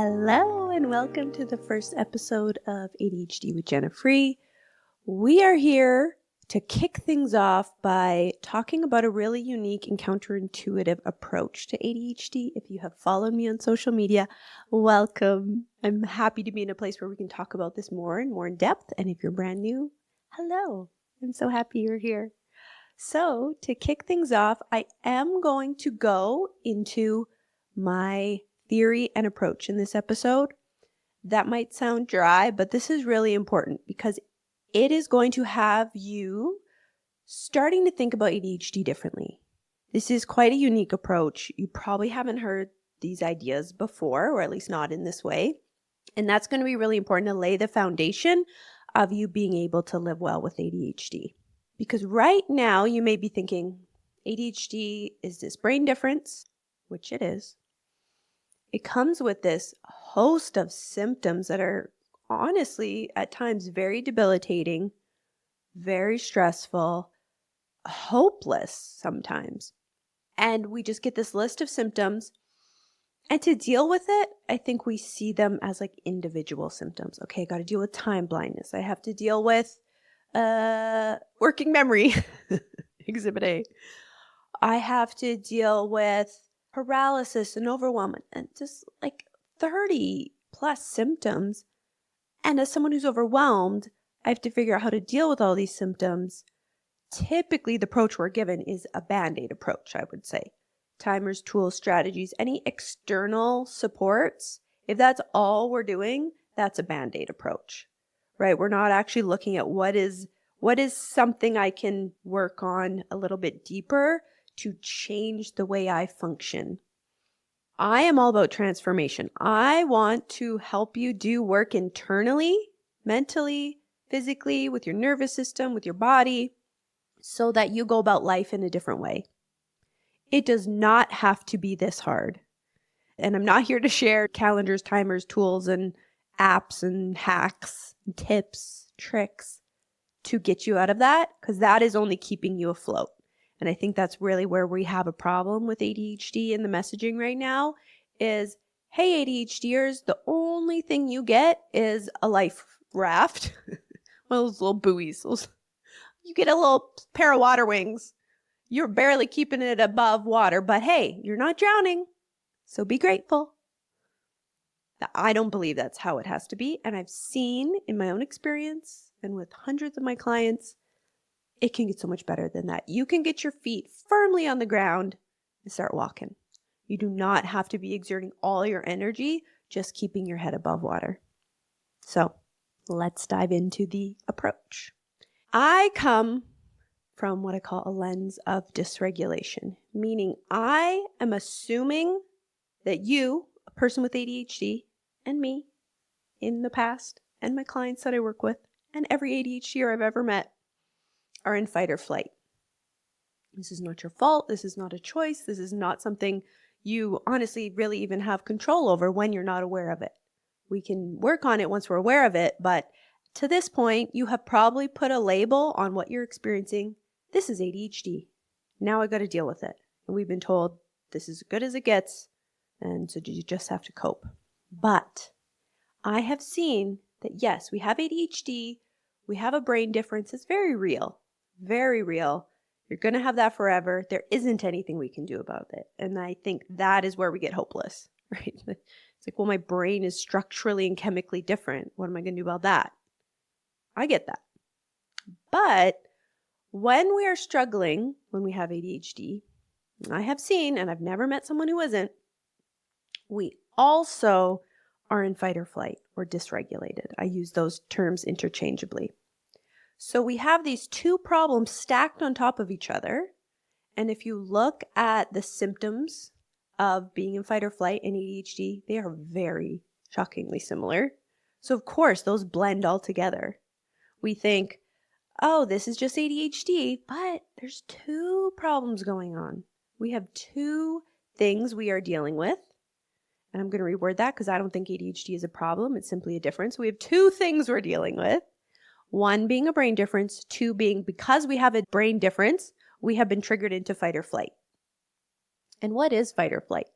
Hello and welcome to the first episode of ADHD with Jenna Free. We are here to kick things off by talking about a really unique and counterintuitive approach to ADHD. If you have followed me on social media, welcome. I'm happy to be in a place where we can talk about this more and more in depth. And if you're brand new, hello. I'm so happy you're here. So to kick things off, I am going to go into my theory and approach in this episode. That might sound dry, but this is really important because it is going to have you starting to think about ADHD differently. This is quite a unique approach. You probably haven't heard these ideas before, or at least not in this way. And that's going to be really important to lay the foundation of you being able to live well with ADHD. Because right now you may be thinking, ADHD is this brain difference, which it is. It comes with this host of symptoms that are honestly at times very debilitating, very stressful, hopeless sometimes. And we just get this list of symptoms. And to deal with it, I think we see them as like individual symptoms. Okay, I got to deal with time blindness. I have to deal with working memory, Exhibit A. I have to deal with paralysis and overwhelm and just like 30 plus symptoms. And as someone who's overwhelmed, I have to figure out how to deal with all these symptoms. Typically, the approach we're given is a Band-Aid approach, I would say. Timers, tools, strategies, any external supports. If that's all we're doing, that's a Band-Aid approach, right? We're not actually looking at what is something I can work on a little bit deeper to change the way I function. I am all about transformation. I want to help you do work internally, mentally, physically, with your nervous system, with your body, so that you go about life in a different way. It does not have to be this hard. And I'm not here to share calendars, timers, tools, and apps and hacks, and tips, tricks to get you out of that, because that is only keeping you afloat. And I think that's really where we have a problem with ADHD in the messaging right now is, hey, ADHDers, the only thing you get is a life raft. One of those little buoys. You get a little pair of water wings. You're barely keeping it above water, but hey, you're not drowning. So be grateful. I don't believe that's how it has to be. And I've seen in my own experience and with hundreds of my clients, it can get so much better than that. You can get your feet firmly on the ground and start walking. You do not have to be exerting all your energy, just keeping your head above water. So let's dive into the approach. I come from what I call a lens of dysregulation, meaning I am assuming that you, a person with ADHD, and me in the past, and my clients that I work with, and every ADHDer I've ever met, are in fight or flight. This is not your fault. This is not a choice. This is not something you honestly really even have control over when you're not aware of it. We can work on it once we're aware of it, but to this point, you have probably put a label on what you're experiencing. This is ADHD. Now I got to deal with it. And we've been told this is as good as it gets, and so you just have to cope. But I have seen that yes, we have ADHD. We have a brain difference. It's very real. Very real. You're going to have that forever. There isn't anything we can do about it. And I think that is where we get hopeless, right? It's like, well, my brain is structurally and chemically different. What am I going to do about that? I get that. But when we are struggling, when we have ADHD, I have seen, and I've never met someone who isn't, we also are in fight or flight or dysregulated. I use those terms interchangeably. So we have these two problems stacked on top of each other. And if you look at the symptoms of being in fight or flight and ADHD, they are very shockingly similar. So of course, those blend all together. We think, oh, this is just ADHD, but there's two problems going on. We have two things we are dealing with. And I'm going to reword that because I don't think ADHD is a problem. It's simply a difference. We have two things we're dealing with. One being a brain difference, two being because we have a brain difference, we have been triggered into fight or flight. And what is fight or flight?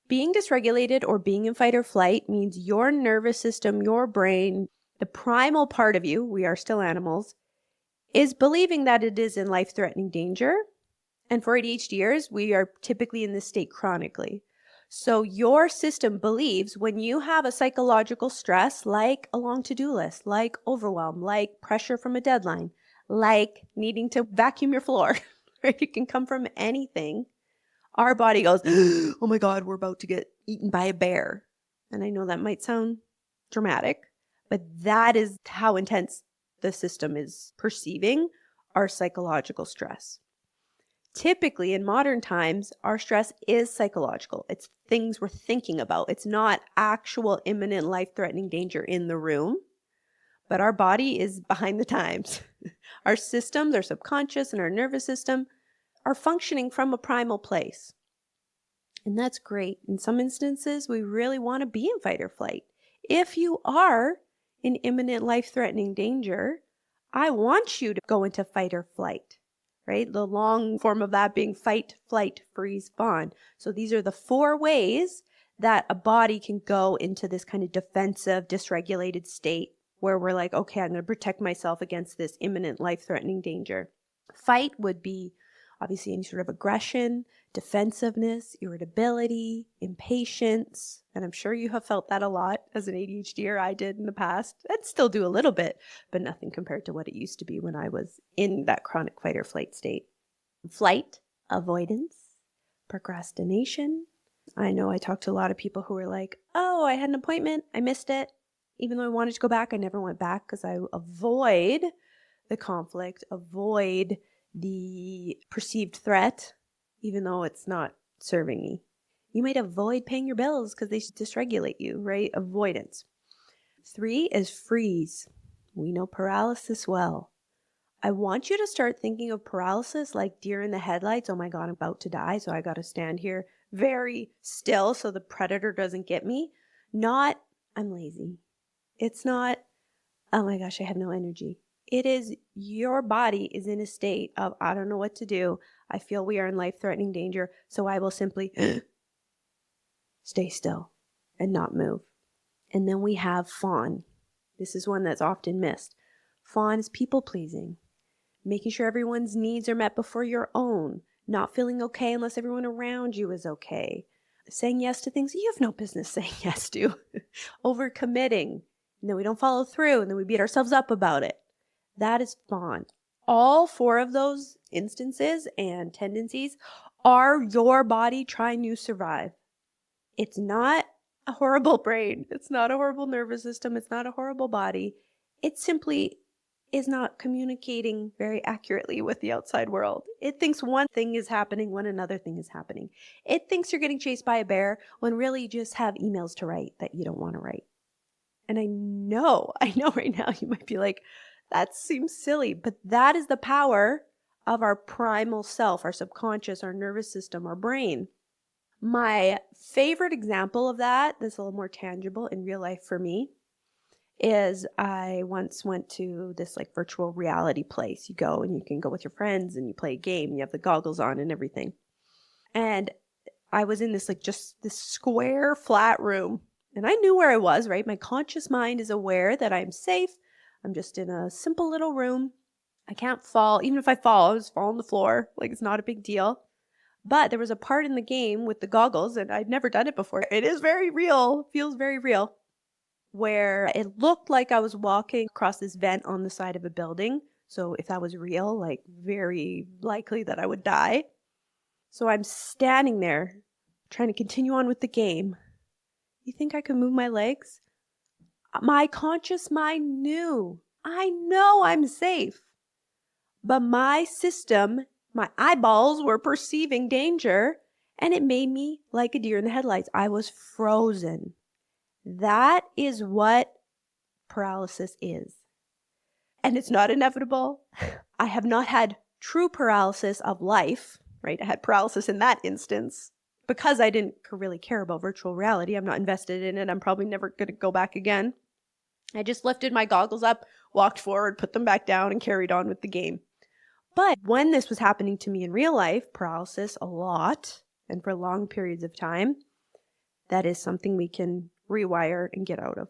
Being dysregulated or being in fight or flight means your nervous system, your brain, the primal part of you, we are still animals, is believing that it is in life-threatening danger. And for ADHDers, we are typically in this state chronically. So your system believes when you have a psychological stress, like a long to-do list, like overwhelm, like pressure from a deadline, like needing to vacuum your floor, right? It can come from anything. Our body goes, oh my God, we're about to get eaten by a bear. And I know that might sound dramatic, but that is how intense the system is perceiving our psychological stress. Typically, in modern times, our stress is psychological. It's things we're thinking about. It's not actual imminent life-threatening danger in the room, but our body is behind the times. Our systems, our subconscious and our nervous system are functioning from a primal place. And that's great. In some instances, we really want to be in fight or flight. If you are in imminent life-threatening danger, I want you to go into fight or flight, right? The long form of that being fight, flight, freeze, fawn. So these are the 4 ways that a body can go into this kind of defensive, dysregulated state where we're like, okay, I'm going to protect myself against this imminent life-threatening danger. Fight would be obviously any sort of aggression, defensiveness, irritability, impatience. And I'm sure you have felt that a lot as an ADHDer. I did in the past. I'd still do a little bit, but nothing compared to what it used to be when I was in that chronic fight or flight state. Flight, avoidance, procrastination. I know I talked to a lot of people who were like, oh, I had an appointment. I missed it. Even though I wanted to go back, I never went back because I avoid the conflict, avoid the perceived threat, even though it's not serving me. You might avoid paying your bills because they dysregulate you, right? Avoidance. 3 is freeze. We know paralysis well. I want you to start thinking of paralysis like deer in the headlights. Oh my God, I'm about to die, so I got to stand here very still so the predator doesn't get me. Not, I'm lazy. It's not, oh my gosh, I have no energy. It is your body is in a state of, I don't know what to do. I feel we are in life-threatening danger, so I will simply stay still and not move. And then we have fawn. This is one that's often missed. Fawn is people-pleasing, making sure everyone's needs are met before your own, not feeling okay unless everyone around you is okay, saying yes to things you have no business saying yes to, overcommitting, and then we don't follow through, and then we beat ourselves up about it. That is fawn. All 4 of those instances and tendencies are your body trying to survive. It's not a horrible brain. It's not a horrible nervous system. It's not a horrible body. It simply is not communicating very accurately with the outside world. It thinks one thing is happening when another thing is happening. It thinks you're getting chased by a bear when really you just have emails to write that you don't want to write. And I know right now you might be like, that seems silly, but that is the power of our primal self, our subconscious, our nervous system, our brain. My favorite example of that, that's a little more tangible in real life for me, is I once went to this like virtual reality place. You go and you can go with your friends and you play a game. You have the goggles on and everything. And I was in this like just this square flat room. And I knew where I was, right? My conscious mind is aware that I'm safe. I'm just in a simple little room. I can't fall. Even if I fall, I'll just fall on the floor. Like it's not a big deal. But there was a part in the game with the goggles, and I'd never done it before. It is very real, feels very real, where it looked like I was walking across this vent on the side of a building. So if that was real, like very likely that I would die. So I'm standing there trying to continue on with the game. You think I could move my legs? My conscious mind knew. I know I'm safe. But my system, my eyeballs were perceiving danger, and it made me like a deer in the headlights. I was frozen. That is what paralysis is. And it's not inevitable. I have not had true paralysis of life, right? I had paralysis in that instance. Because I didn't really care about virtual reality, I'm not invested in it. I'm probably never going to go back again. I just lifted my goggles up, walked forward, put them back down, and carried on with the game. But when this was happening to me in real life, paralysis a lot, and for long periods of time, that is something we can rewire and get out of.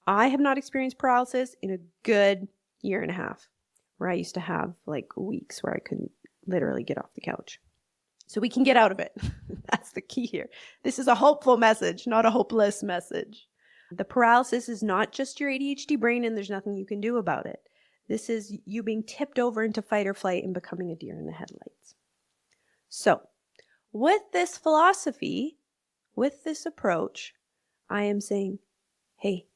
I have not experienced paralysis in a good year and a half, where I used to have like weeks where I couldn't literally get off the couch. So we can get out of it. That's the key here. This is a hopeful message, not a hopeless message. The paralysis is not just your ADHD brain and there's nothing you can do about it. This is you being tipped over into fight or flight and becoming a deer in the headlights. So with this philosophy, with this approach, I am saying, hey,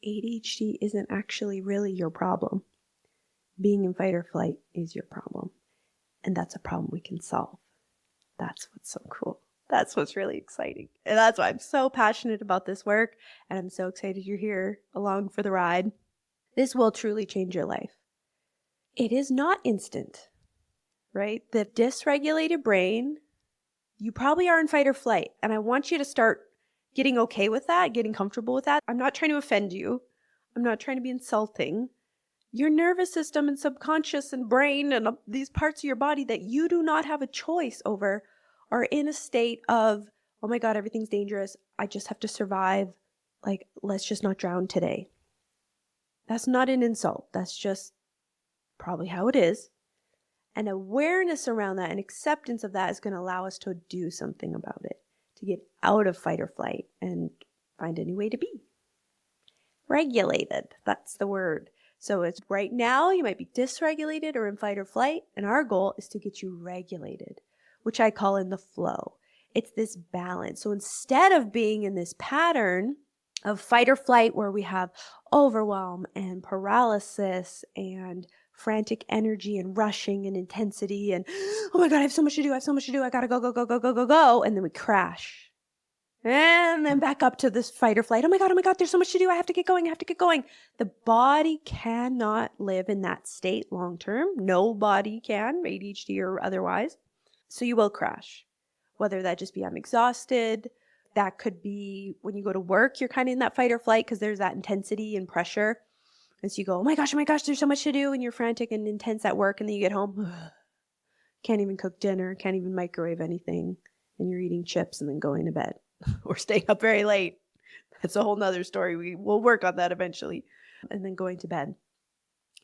ADHD isn't actually really your problem. Being in fight or flight is your problem. And that's a problem we can solve. That's what's so cool. That's what's really exciting. And that's why I'm so passionate about this work. And I'm so excited you're here along for the ride. This will truly change your life. It is not instant, right? The dysregulated brain, you probably are in fight or flight. And I want you to start getting okay with that, getting comfortable with that. I'm not trying to offend you. I'm not trying to be insulting. Your nervous system and subconscious and brain and these parts of your body that you do not have a choice over are in a state of, oh my God, everything's dangerous. I just have to survive. Like, let's just not drown today. That's not an insult. That's just probably how it is. And awareness around that and acceptance of that is going to allow us to do something about it, to get out of fight or flight and find a new way to be. Regulated, that's the word. So it's right now you might be dysregulated or in fight or flight, and our goal is to get you regulated, which I call in the flow. It's this balance. So instead of being in this pattern of fight or flight where we have overwhelm and paralysis and frantic energy and rushing and intensity and, oh my God, I have so much to do, I gotta go, go, go, go, go, go, go, and then we crash. And then back up to this fight or flight. Oh my God, there's so much to do. I have to get going. The body cannot live in that state long term. Nobody can, ADHD or otherwise. So you will crash. Whether that just be I'm exhausted. That could be when you go to work, you're kind of in that fight or flight because there's that intensity and pressure. And so you go, oh my gosh, there's so much to do. And you're frantic and intense at work. And then you get home, can't even cook dinner, can't even microwave anything. And you're eating chips and then going to bed. Or staying up very late. That's a whole nother story. We'll work on that eventually. And then going to bed.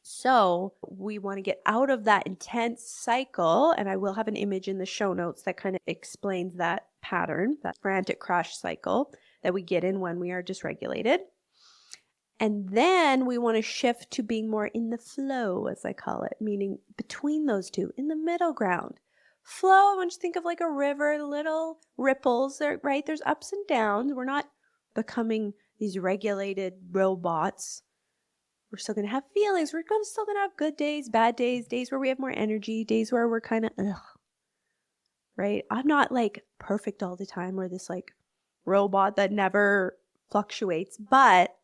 So we want to get out of that intense cycle. And I will have an image in the show notes that kind of explains that pattern, that frantic crash cycle that we get in when we are dysregulated. And then we want to shift to being more in the flow, as I call it, meaning between those two, in the middle ground. Flow, I want you to think of like a river, little ripples, right? There's ups and downs. We're not becoming these regulated robots. We're still going to have feelings. We're still going to have good days, bad days, days where we have more energy, days where we're kind of, right? I'm not like perfect all the time or this like robot that never fluctuates, but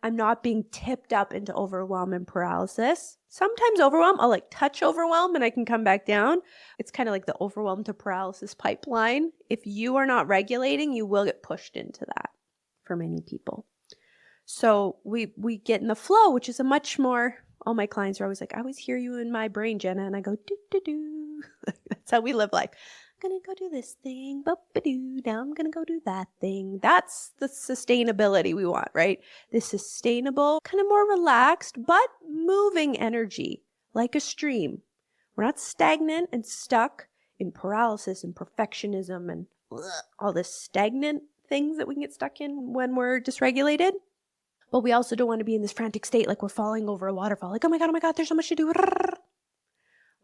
I'm not being tipped up into overwhelm and paralysis. Sometimes overwhelm, I'll like touch overwhelm and I can come back down. It's kind of like the overwhelm to paralysis pipeline. If you are not regulating, you will get pushed into that for many people. So we get in the flow, which is a much more, all my clients are always like, I always hear you in my brain, Jenna. And I go, do, do, do. That's how we live life. I'm going to go do this thing. Boop-a-doo. Now I'm going to go do that thing. That's the sustainability we want, right? This sustainable, kind of more relaxed, but moving energy like a stream. We're not stagnant and stuck in paralysis and perfectionism and all this stagnant things that we can get stuck in when we're dysregulated. But we also don't want to be in this frantic state like we're falling over a waterfall. Like, oh my God, there's so much to do.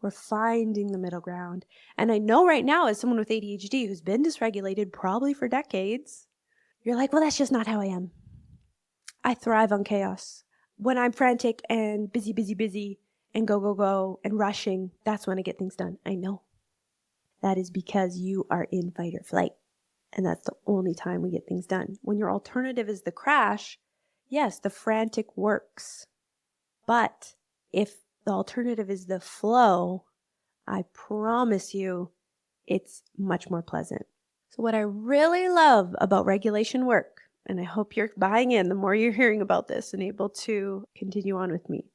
We're finding the middle ground. And I know right now, as someone with ADHD who's been dysregulated probably for decades, you're like, well, that's just not how I am. I thrive on chaos. When I'm frantic and busy, and go, and rushing, that's when I get things done. I know. That is because you are in fight or flight. And that's the only time we get things done. When your alternative is the crash, yes, the frantic works. But if the alternative is the flow, I promise you it's much more pleasant. So what I really love about regulation work, and I hope you're buying in the more you're hearing about this and able to continue on with me.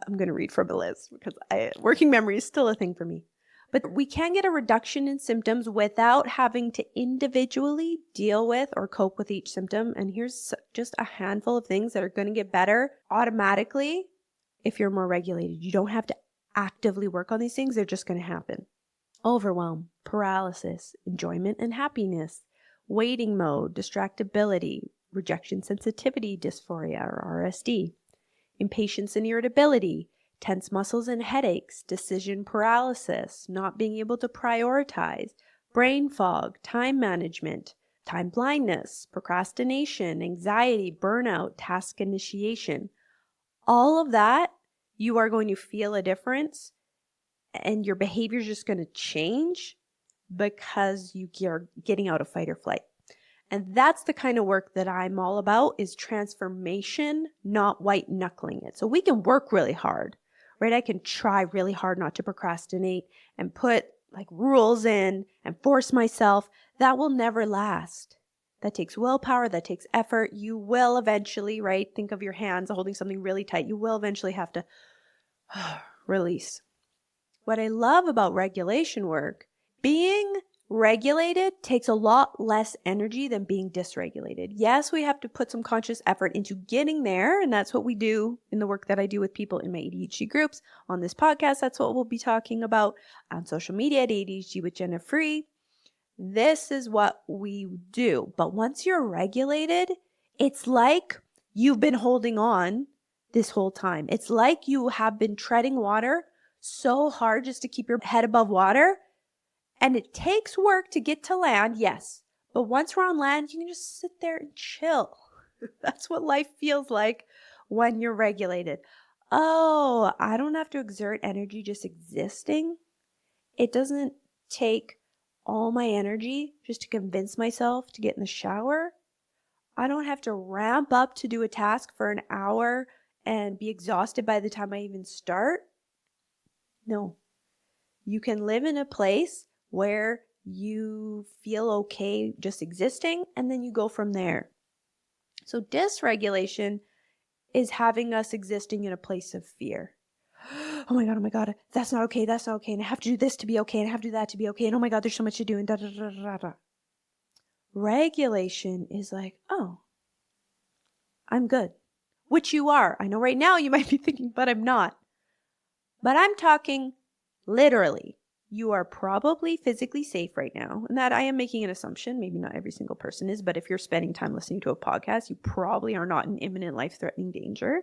I'm going to read from a list because working memory is still a thing for me. But we can get a reduction in symptoms without having to individually deal with or cope with each symptom. And here's just a handful of things that are going to get better automatically if you're more regulated. You don't have to actively work on these things. They're just going to happen. Overwhelm, paralysis, enjoyment and happiness, waiting mode, distractibility, rejection sensitivity dysphoria or RSD, impatience and irritability, tense muscles and headaches, decision paralysis, not being able to prioritize, brain fog, time management, time blindness, procrastination, anxiety, burnout, task initiation. All of that, you are going to feel a difference and your behavior is just going to change because you're getting out of fight or flight. And that's the kind of work that I'm all about, is transformation, not white knuckling it. So we can work really hard, right? I can try really hard not to procrastinate and put like rules in and force myself. That will never last. That takes willpower. That takes effort. You will eventually, right? Think of your hands holding something really tight. You will eventually have to release. What I love about regulation work, being regulated takes a lot less energy than being dysregulated. Yes, we have to put some conscious effort into getting there, and that's what we do in the work that I do with people in my ADHD groups. On this podcast, that's what we'll be talking about. On social media at ADHD with Jenna Free. This is what we do. But once you're regulated, it's like you've been holding on this whole time. It's like you have been treading water so hard just to keep your head above water. And it takes work to get to land, yes. But once we're on land, you can just sit there and chill. That's what life feels like when you're regulated. Oh, I don't have to exert energy just existing. It doesn't take all my energy just to convince myself to get in the shower. I don't have to ramp up to do a task for an hour and be exhausted by the time I even start. No. You can live in a place where you feel okay just existing, and then you go from there. So dysregulation is having us existing in a place of fear. Oh my God, that's not okay, and I have to do this to be okay, and I have to do that to be okay, and oh my God, there's so much to do, and da da da da da. Regulation is like, oh, I'm good. Which you are. I know right now you might be thinking, but I'm not. But I'm talking literally. You are probably physically safe right now. And that I am making an assumption. Maybe not every single person is, but if you're spending time listening to a podcast, you probably are not in imminent life-threatening danger.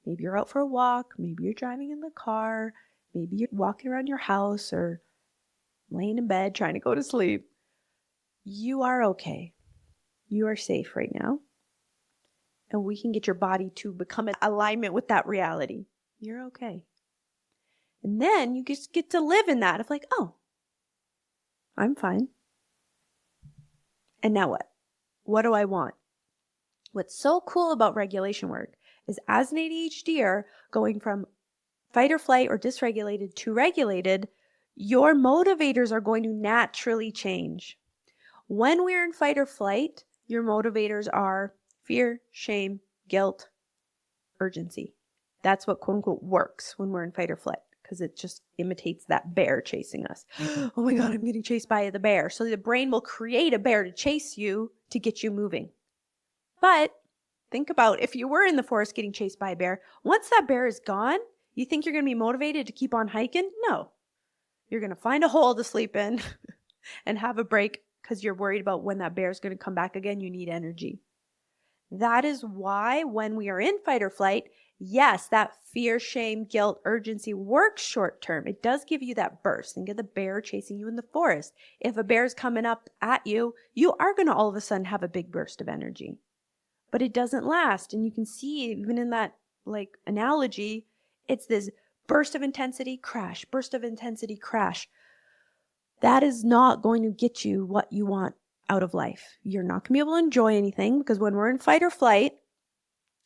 Maybe you're out for a walk. Maybe you're driving in the car. Maybe you're walking around your house or laying in bed trying to go to sleep. You are okay. You are safe right now. And we can get your body to become in alignment with that reality. You're okay. And then you just get to live in that of like, oh, I'm fine. And now what? What do I want? What's so cool about regulation work is as an ADHDer, going from fight or flight or dysregulated to regulated, your motivators are going to naturally change. When we're in fight or flight, your motivators are fear, shame, guilt, urgency. That's what quote unquote works when we're in fight or flight, because it just imitates that bear chasing us. Oh my God, I'm getting chased by the bear. So the brain will create a bear to chase you to get you moving. But think about if you were in the forest getting chased by a bear, once that bear is gone, you think you're going to be motivated to keep on hiking? No. You're going to find a hole to sleep in and have a break because you're worried about when that bear is going to come back again. You need energy. That is why when we are in fight or flight, yes, that fear, shame, guilt, urgency works short term. It does give you that burst. Think of the bear chasing you in the forest. If a bear is coming up at you, you are going to all of a sudden have a big burst of energy. But it doesn't last. And you can see even in that like analogy, it's this burst of intensity, crash, burst of intensity, crash. That is not going to get you what you want out of life. You're not going to be able to enjoy anything because when we're in fight or flight,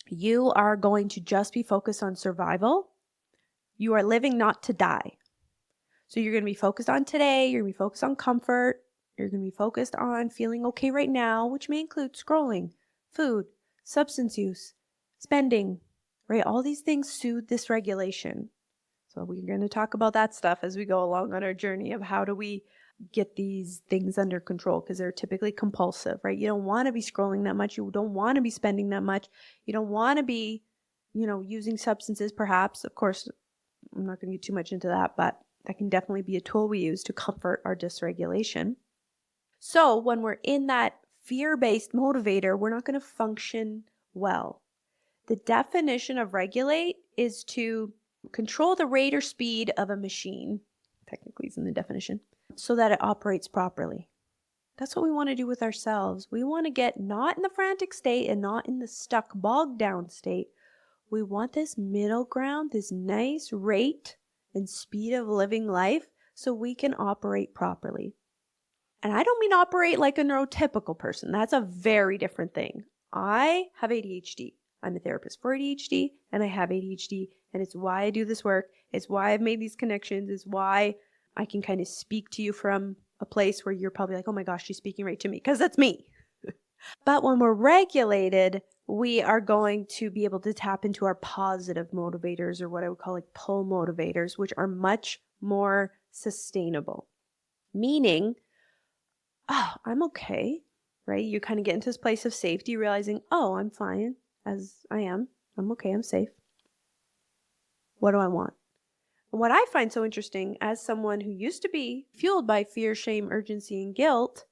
you are going to just be focused on survival. You are living not to die. So you're going to be focused on today. You're going to be focused on comfort. You're going to be focused on feeling okay right now, which may include scrolling, food, substance use, spending, right? All these things soothe dysregulation. So we're going to talk about that stuff as we go along on our journey of how do we get these things under control, because they're typically compulsive, right? You don't want to be scrolling that much. You don't want to be spending that much. You don't want to be, using substances perhaps. Of course, I'm not going to get too much into that, but that can definitely be a tool we use to comfort our dysregulation. So when we're in that fear-based motivator, we're not going to function well. The definition of regulate is to control the rate or speed of a machine, technically is in the definition, so that it operates properly. That's what we want to do with ourselves. We want to get not in the frantic state and not in the stuck, bogged down state. We want this middle ground, this nice rate and speed of living life so we can operate properly. And I don't mean operate like a neurotypical person. That's a very different thing. I have ADHD. I'm a therapist for ADHD, and I have ADHD, and it's why I do this work. It's why I've made these connections. It's why I can kind of speak to you from a place where you're probably like, oh my gosh, she's speaking right to me, because that's me. But when we're regulated, we are going to be able to tap into our positive motivators, or what I would call like pull motivators, which are much more sustainable. Meaning, oh, I'm okay, right? You kind of get into this place of safety, realizing, oh, I'm fine as I am. I'm okay. I'm safe. What do I want? And what I find so interesting as someone who used to be fueled by fear, shame, urgency, and guilt,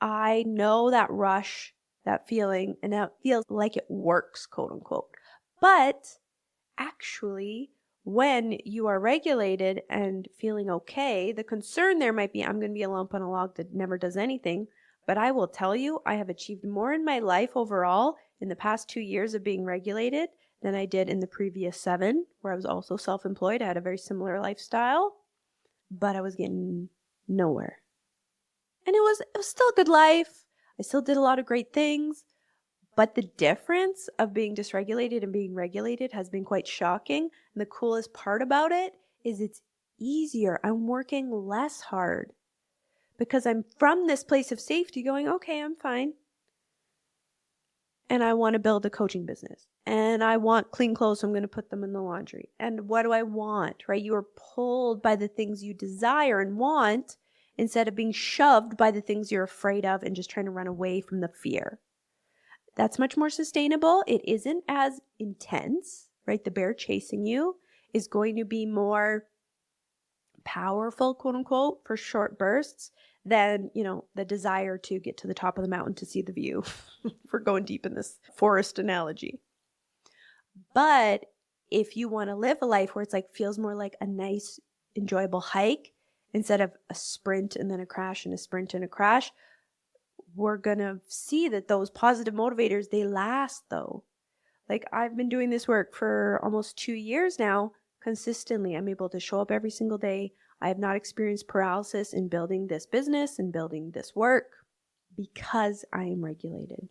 I know that rush, that feeling, and that feels like it works, quote unquote. But actually, when you are regulated and feeling okay, the concern there might be, I'm going to be a lump on a log that never does anything. But I will tell you, I have achieved more in my life overall in the past 2 years of being regulated than I did in the previous 7, where I was also self-employed. I had a very similar lifestyle, but I was getting nowhere. And it was still a good life. I still did a lot of great things. But the difference of being dysregulated and being regulated has been quite shocking. And the coolest part about it is it's easier. I'm working less hard because I'm from this place of safety going, okay, I'm fine. And I want to build a coaching business. And I want clean clothes, so I'm going to put them in the laundry. And what do I want, right? You are pulled by the things you desire and want instead of being shoved by the things you're afraid of and just trying to run away from the fear. That's much more sustainable. It isn't as intense, right? The bear chasing you is going to be more powerful, quote unquote, for short bursts than, the desire to get to the top of the mountain to see the view. We're going deep in this forest analogy. But if you want to live a life where it's like feels more like a nice, enjoyable hike instead of a sprint and then a crash and a sprint and a crash, we're going to see that those positive motivators, they last though. Like I've been doing this work for almost 2 years now, consistently. I'm able to show up every single day. I have not experienced paralysis in building this business and building this work because I am regulated.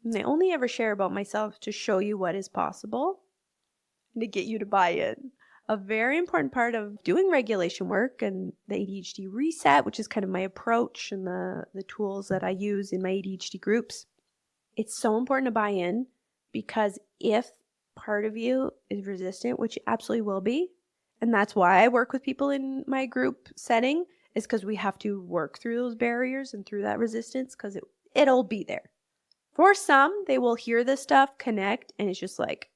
And I only ever share about myself to show you what is possible and to get you to buy in. A very important part of doing regulation work and the ADHD Reset, which is kind of my approach and the tools that I use in my ADHD groups, it's so important to buy in because if part of you is resistant, which it absolutely will be, and that's why I work with people in my group setting, is because we have to work through those barriers and through that resistance because it'll be there. For some, they will hear this stuff, connect, and it's just like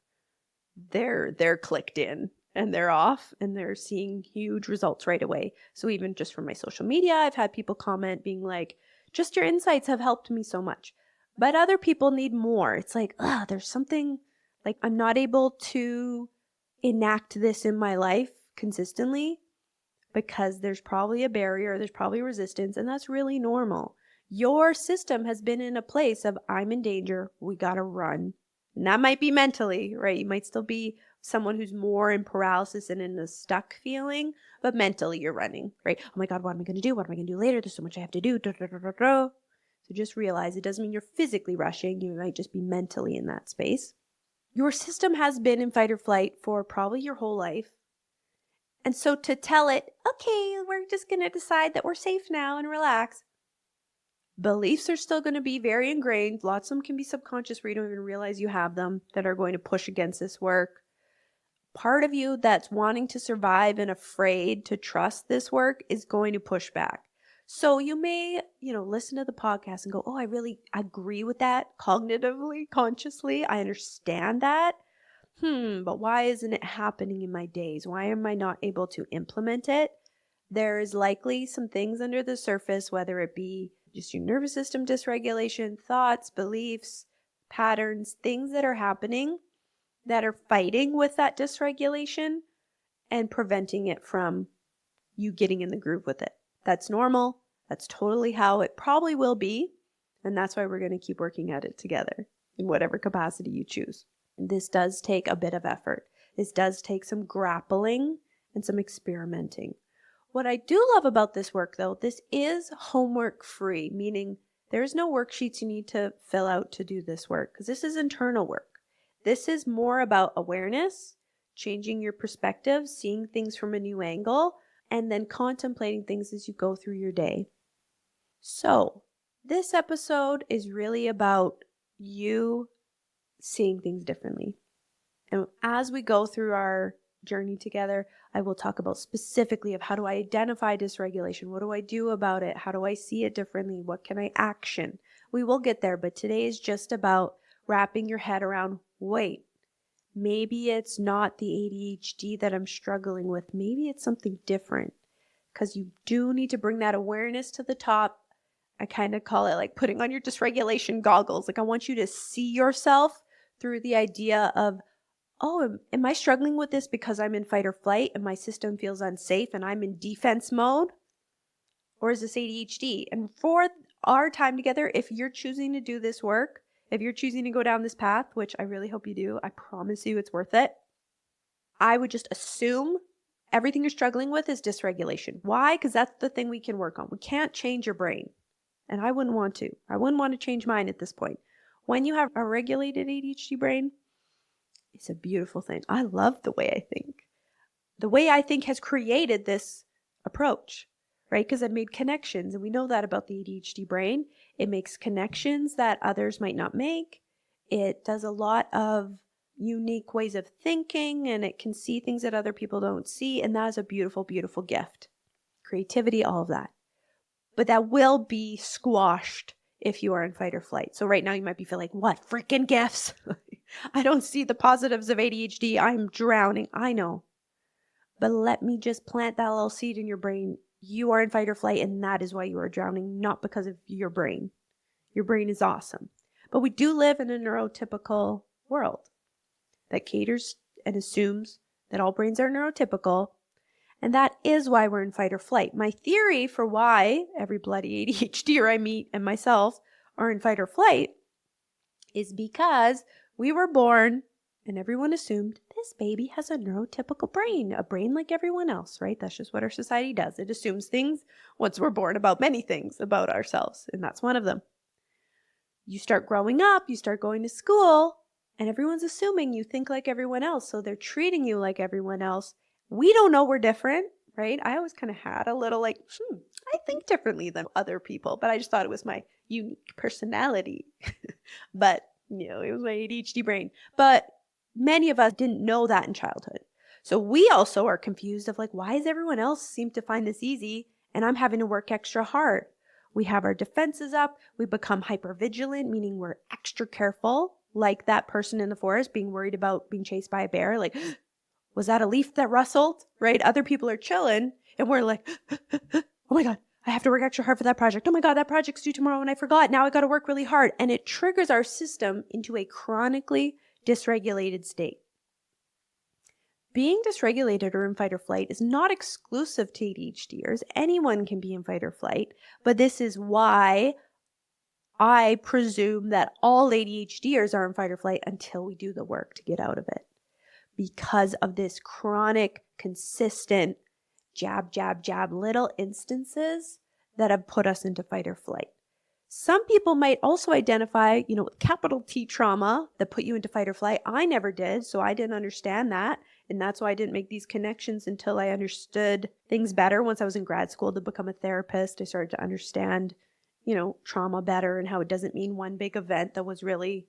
they're clicked in. And they're off and they're seeing huge results right away. So even just from my social media, I've had people comment being like, just your insights have helped me so much. But other people need more. It's like, there's something like I'm not able to enact this in my life consistently because there's probably a barrier, there's probably resistance, and that's really normal. Your system has been in a place of I'm in danger, we gotta run. And that might be mentally, right? You might still be someone who's more in paralysis and in a stuck feeling, but mentally you're running, right? Oh my God, what am I going to do? What am I going to do later? There's so much I have to do. So just realize it doesn't mean you're physically rushing. You might just be mentally in that space. Your system has been in fight or flight for probably your whole life. And so to tell it, okay, we're just going to decide that we're safe now and relax. Beliefs are still going to be very ingrained. Lots of them can be subconscious where you don't even realize you have them that are going to push against this work. part of you that's wanting to survive and afraid to trust this work is going to push back. So you may, listen to the podcast and go, oh, I really agree with that cognitively, consciously. I understand that. But why isn't it happening in my days? Why am I not able to implement it? There is likely some things under the surface, whether it be just your nervous system dysregulation, thoughts, beliefs, patterns, things that are happening that are fighting with that dysregulation and preventing it from you getting in the groove with it. That's normal. That's totally how it probably will be. And that's why we're going to keep working at it together in whatever capacity you choose. This does take a bit of effort. This does take some grappling and some experimenting. What I do love about this work, though, this is homework free, meaning there's no worksheets you need to fill out to do this work because this is internal work. This is more about awareness, changing your perspective, seeing things from a new angle, and then contemplating things as you go through your day. So this episode is really about you seeing things differently. And as we go through our journey together, I will talk about specifically of how do I identify dysregulation? What do I do about it? How do I see it differently? What can I action? We will get there, but today is just about wrapping your head around, wait, maybe it's not the ADHD that I'm struggling with. Maybe it's something different, because you do need to bring that awareness to the top. I kind of call it like putting on your dysregulation goggles. Like I want you to see yourself through the idea of, oh, am I struggling with this because I'm in fight or flight and my system feels unsafe and I'm in defense mode? Or is this ADHD? And for our time together, if you're choosing to do this work, if you're choosing to go down this path, which I really hope you do, I promise you it's worth it. I would just assume everything you're struggling with is dysregulation. Why? Because that's the thing we can work on. We can't change your brain. And I wouldn't want to. I wouldn't want to change mine at this point. When you have a regulated ADHD brain, it's a beautiful thing. I love the way I think. The way I think has created this approach, right? Because I've made connections, and we know that about the ADHD brain. It makes connections that others might not make. It does a lot of unique ways of thinking, and it can see things that other people don't see. And that is a beautiful, beautiful gift. Creativity, all of that. But that will be squashed if you are in fight or flight. So right now you might be feeling, what, freaking gifts? I don't see the positives of ADHD. I'm drowning. I know. But let me just plant that little seed in your brain. You are in fight or flight, and that is why you are drowning, not because of your brain. Your brain is awesome. But we do live in a neurotypical world that caters and assumes that all brains are neurotypical. And that is why we're in fight or flight. My theory for why every bloody ADHDer I meet and myself are in fight or flight is because we were born and everyone assumed this baby has a neurotypical brain, a brain like everyone else, right? That's just what our society does. It assumes things once we're born about many things about ourselves, and that's one of them. You start growing up, you start going to school, and everyone's assuming you think like everyone else, so they're treating you like everyone else. We don't know we're different, right? I always kind of had a little like, I think differently than other people, but I just thought it was my unique personality. But, it was my ADHD brain. But many of us didn't know that in childhood. So we also are confused of like, why does everyone else seem to find this easy and I'm having to work extra hard? We have our defenses up. We become hypervigilant, meaning we're extra careful, like that person in the forest being worried about being chased by a bear. Like, was that a leaf that rustled, right? Other people are chilling and we're like, oh my God, I have to work extra hard for that project. Oh my God, that project's due tomorrow and I forgot. Now I got to work really hard. And it triggers our system into a chronically dysregulated state. Being dysregulated or in fight or flight is not exclusive to ADHDers. Anyone can be in fight or flight, but this is why I presume that all ADHDers are in fight or flight until we do the work to get out of it. Because of this chronic, consistent jab, jab, jab, little instances that have put us into fight or flight. Some people might also identify, capital T trauma that put you into fight or flight. I never did, so I didn't understand that. And that's why I didn't make these connections until I understood things better. Once I was in grad school to become a therapist, I started to understand, trauma better and how it doesn't mean one big event that was really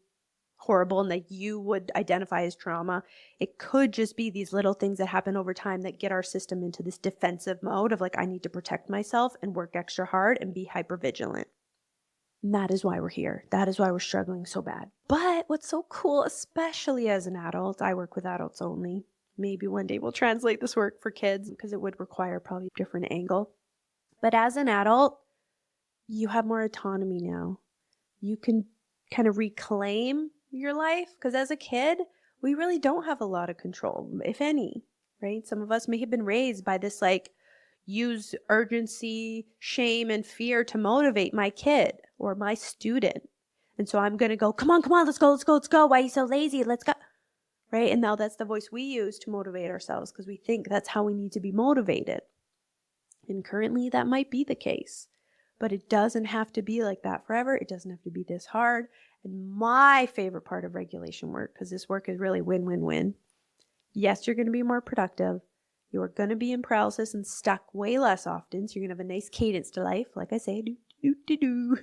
horrible and that you would identify as trauma. It could just be these little things that happen over time that get our system into this defensive mode of like, I need to protect myself and work extra hard and be hypervigilant. And that is why we're here. That is why we're struggling so bad. But what's so cool, especially as an adult, I work with adults only. Maybe one day we'll translate this work for kids because it would require probably a different angle. But as an adult, you have more autonomy now. You can kind of reclaim your life because as a kid, we really don't have a lot of control, if any, right? Some of us may have been raised by this like, use urgency, shame, and fear to motivate my kid or my student. And so I'm going to go, come on, let's go. Why are you so lazy? Let's go. Right? And now that's the voice we use to motivate ourselves because we think that's how we need to be motivated. And currently that might be the case, but it doesn't have to be like that forever. It doesn't have to be this hard. And my favorite part of regulation work, because this work is really win-win-win. Yes, you're going to be more productive. You're going to be in paralysis and stuck way less often. So you're going to have a nice cadence to life. Like I say, do.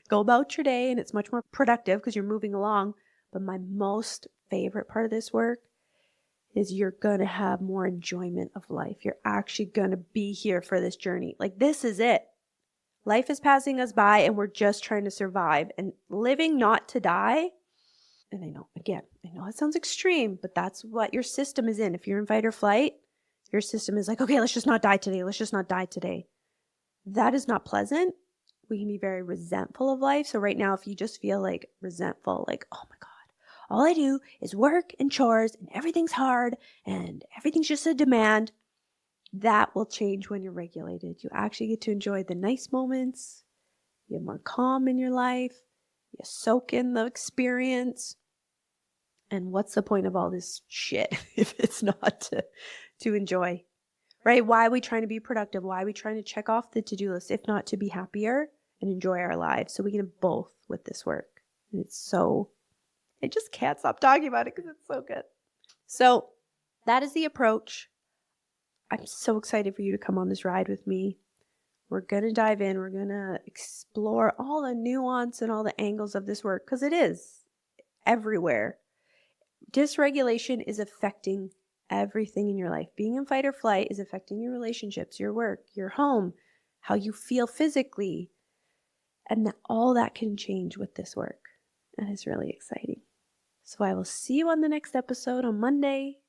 Go about your day and it's much more productive because you're moving along. But my most favorite part of this work is you're going to have more enjoyment of life. You're actually going to be here for this journey. Like this is it. Life is passing us by and we're just trying to survive and living not to die. And I know it sounds extreme, but that's what your system is in. If you're in fight or flight, your system is like, okay, let's just not die today. That is not pleasant. We can be very resentful of life. So right now, if you just feel like resentful, like, oh my God, all I do is work and chores and everything's hard and everything's just a demand, that will change when you're regulated. You actually get to enjoy the nice moments. You have more calm in your life. You soak in the experience. And what's the point of all this shit if it's not to enjoy, right? Why are we trying to be productive? Why are we trying to check off the to-do list if not to be happier and enjoy our lives? So we can have both with this work. And I just can't stop talking about it because it's so good. So that is the approach. I'm so excited for you to come on this ride with me. We're going to dive in. We're going to explore all the nuance and all the angles of this work because it is everywhere. Dysregulation is affecting everything in your life. Being in fight or flight is affecting your relationships, your work, your home, how you feel physically. And all that can change with this work. And it's really exciting. So I will see you on the next episode on Monday.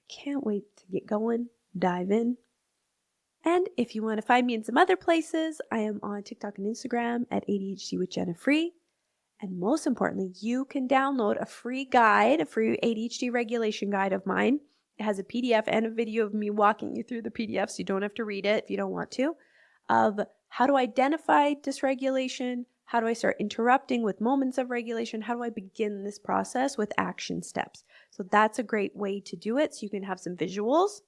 Can't wait to get going, dive in. And if you want to find me in some other places, I am on TikTok and Instagram at ADHD with Jenna Free. And most importantly, you can download a free guide, a free ADHD regulation guide of mine. It has a PDF and a video of me walking you through the PDF, so you don't have to read it if you don't want to, of how to identify dysregulation, how do I start interrupting with moments of regulation, how do I begin this process with action steps. So that's a great way to do it, so you can have some visuals.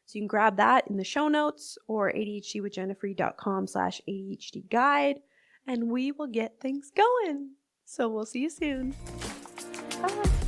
So you can grab that in the show notes or adhdwithjennafree.com/ADHD guide, and we will get things going. So we'll see you soon. Bye.